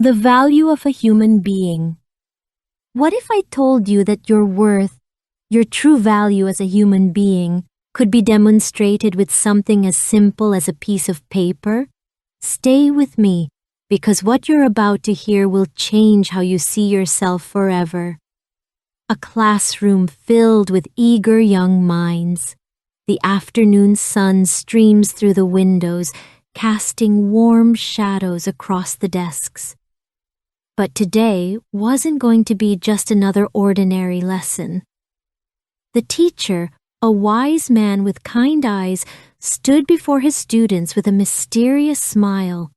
The value of a human being. What if I told you that your worth, your true value as a human being, could be demonstrated with something as simple as a piece of paper? Stay with me, because what you're about to hear will change how you see yourself forever. A classroom filled with eager young minds. The afternoon sun streams through the windows, casting warm shadows across the desks. But today wasn't going to be just another ordinary lesson. The teacher, a wise man with kind eyes, stood before his students with a mysterious smile.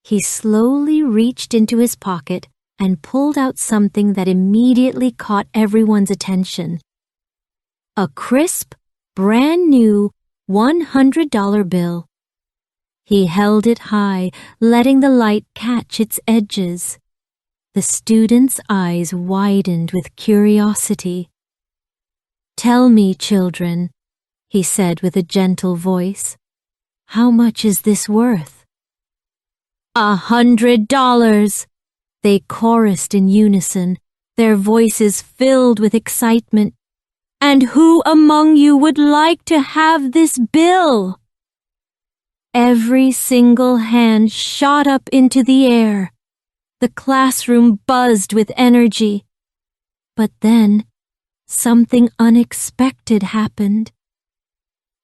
He slowly reached into his pocket and pulled out something that immediately caught everyone's attention. A crisp, brand new $100 bill. He held it high, letting the light catch its edges. The students' eyes widened with curiosity. "Tell me, children," he said with a gentle voice, "how much is this worth?" $100! They chorused in unison, their voices filled with excitement. "And who among you would like to have this bill?" Every single hand shot up into the air. The classroom buzzed with energy. But then, something unexpected happened.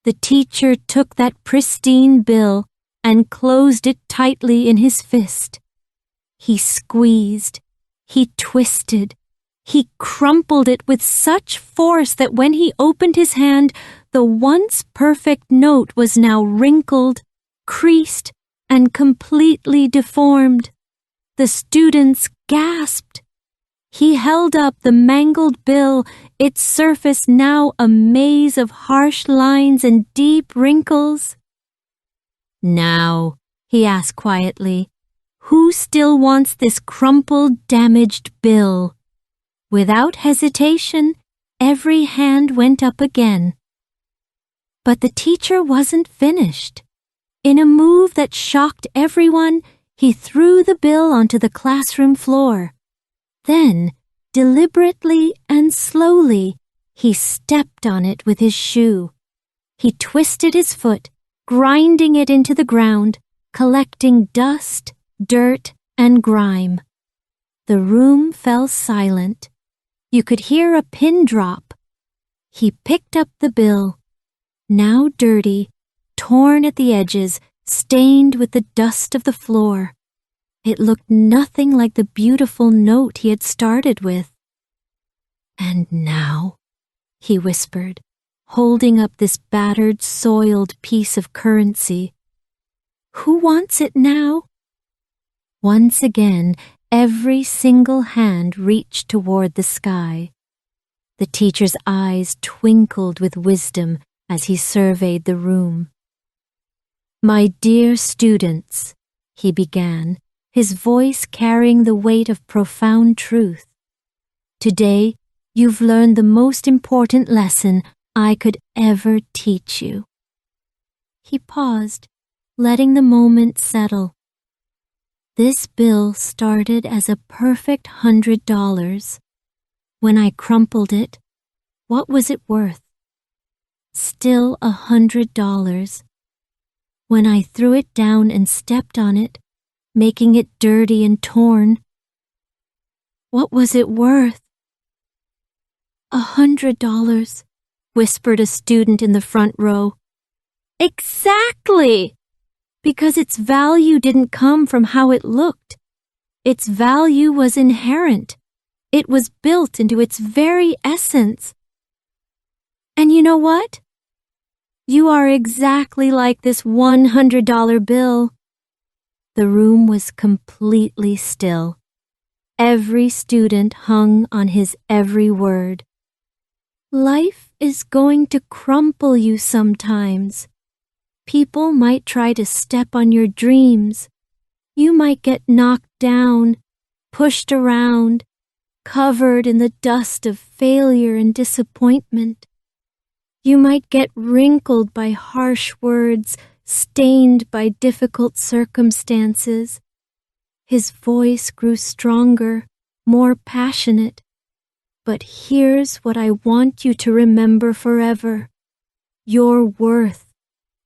The teacher took that pristine bill and closed it tightly in his fist. He squeezed, he twisted, he crumpled it with such force that when he opened his hand, the once perfect note was now wrinkled, creased, and completely deformed. The students gasped. He held up the mangled bill, its surface now a maze of harsh lines and deep wrinkles. "Now," he asked quietly, "who still wants this crumpled, damaged bill?" Without hesitation, every hand went up again. But the teacher wasn't finished. In a move that shocked everyone, he threw the bill onto the classroom floor. Then, deliberately and slowly, he stepped on it with his shoe. He twisted his foot, grinding it into the ground, collecting dust, dirt, and grime. The room fell silent. You could hear a pin drop. He picked up the bill, now dirty, torn at the edges, stained with the dust of the floor. It looked nothing like the beautiful note he had started with. "And now," he whispered, holding up this battered, soiled piece of currency. "Who wants it now?" Once again, every single hand reached toward the sky. The teacher's eyes twinkled with wisdom as he surveyed the room. "My dear students," he began, his voice carrying the weight of profound truth. "Today, you've learned the most important lesson I could ever teach you." He paused, letting the moment settle. This bill started as a perfect $100. When I crumpled it, what was it worth? Still $100. When I threw it down and stepped on it, making it dirty and torn, what was it worth? $100, whispered a student in the front row. Exactly! Because its value didn't come from how it looked. Its value was inherent. It was built into its very essence. And you know what? You are exactly like this $100 bill. The room was completely still. Every student hung on his every word. Life is going to crumple you sometimes. People might try to step on your dreams. You might get knocked down, pushed around, covered in the dust of failure and disappointment. You might get wrinkled by harsh words, stained by difficult circumstances. His voice grew stronger, more passionate. But here's what I want you to remember forever. Your worth,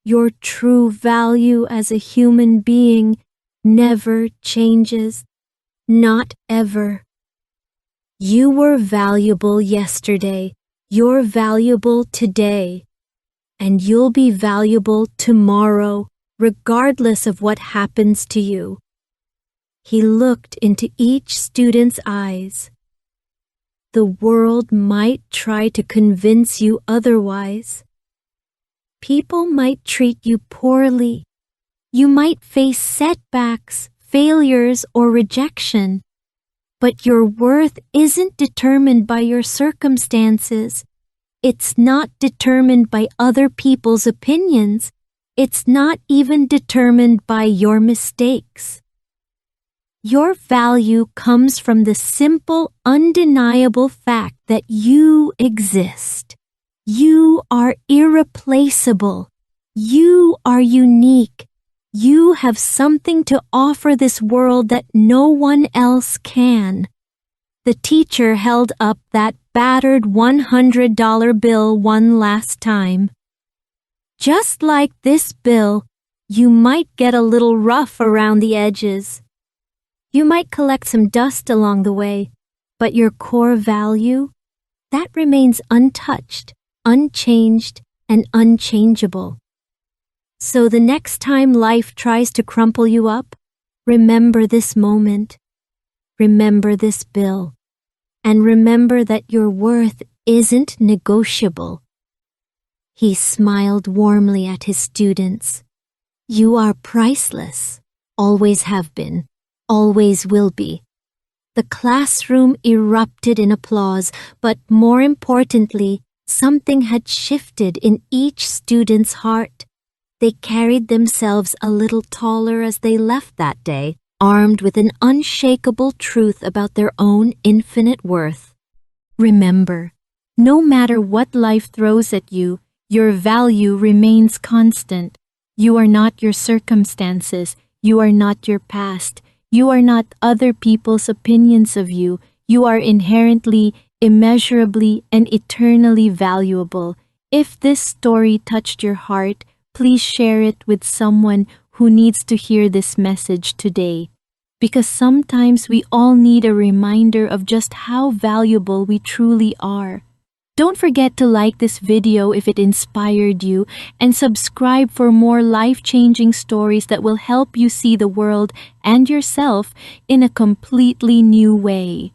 your true value as a human being never changes. Not ever. You were valuable yesterday. You're valuable today. And you'll be valuable tomorrow, regardless of what happens to you. He looked into each student's eyes. The world might try to convince you otherwise. People might treat you poorly. You might face setbacks, failures, or rejection. But your worth isn't determined by your circumstances. It's not determined by other people's opinions. It's not even determined by your mistakes. Your value comes from the simple, undeniable fact that you exist. You are irreplaceable. You are unique. You have something to offer this world that no one else can. The teacher held up that battered $100 bill one last time. Just like this bill, you might get a little rough around the edges. You might collect some dust along the way, but your core value, that remains untouched, unchanged, and unchangeable. So the next time life tries to crumple you up, remember this moment. Remember this bill. And remember that your worth isn't negotiable. He smiled warmly at his students. You are priceless. Always have been. Always will be. The classroom erupted in applause, but more importantly, something had shifted in each student's heart. They carried themselves a little taller as they left that day, armed with an unshakable truth about their own infinite worth. Remember, no matter what life throws at you, your value remains constant. You are not your circumstances. You are not your past. You are not other people's opinions of you. You are inherently, immeasurably, and eternally valuable. If this story touched your heart, please share it with someone who needs to hear this message today. Because sometimes we all need a reminder of just how valuable we truly are. Don't forget to like this video if it inspired you and subscribe for more life-changing stories that will help you see the world and yourself in a completely new way.